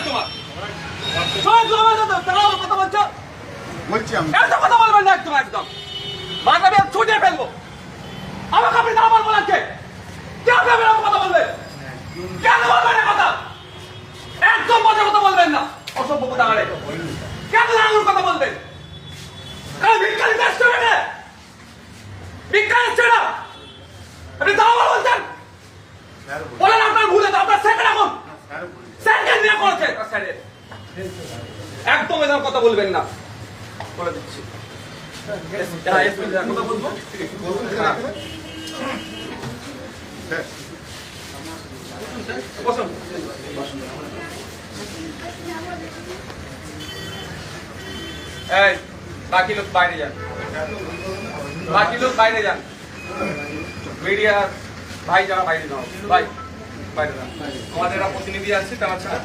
তোমার কথা বলছো বলছি আমি এত কথা বলবেন না একদম একদম মাথা দিয়ে ছুটে ফেলবো আমাকে আপনি দাঁড়াবার বলাচ্ছে কেন কথা বলবেন কেন বলবেন কথা একদম মজার কথা বলবেন না অসভ্য কথা আরে কেন আঙুর কথা বলবেন কারণ বিজ্ঞানী দেশ চলে না বিজ্ঞানী ছিল না আপনি দাঁড়াবার বলছেন বলেন আপনার ভুলে তো আপনার সেকেন্ড এখন সেকেন্ড নিয়ে করেছে একদম এরকম কথা বলবেন না বলে দিচ্ছি কথা বলবো বসুন এই বাকি লোক বাইরে যান বাকি লোক বাইরে যান মিডিয়া ভাই যারা বাইরে যাও ভাই বাইরে যান আমাদের প্রতিনিধি আছে তারা ছাড়া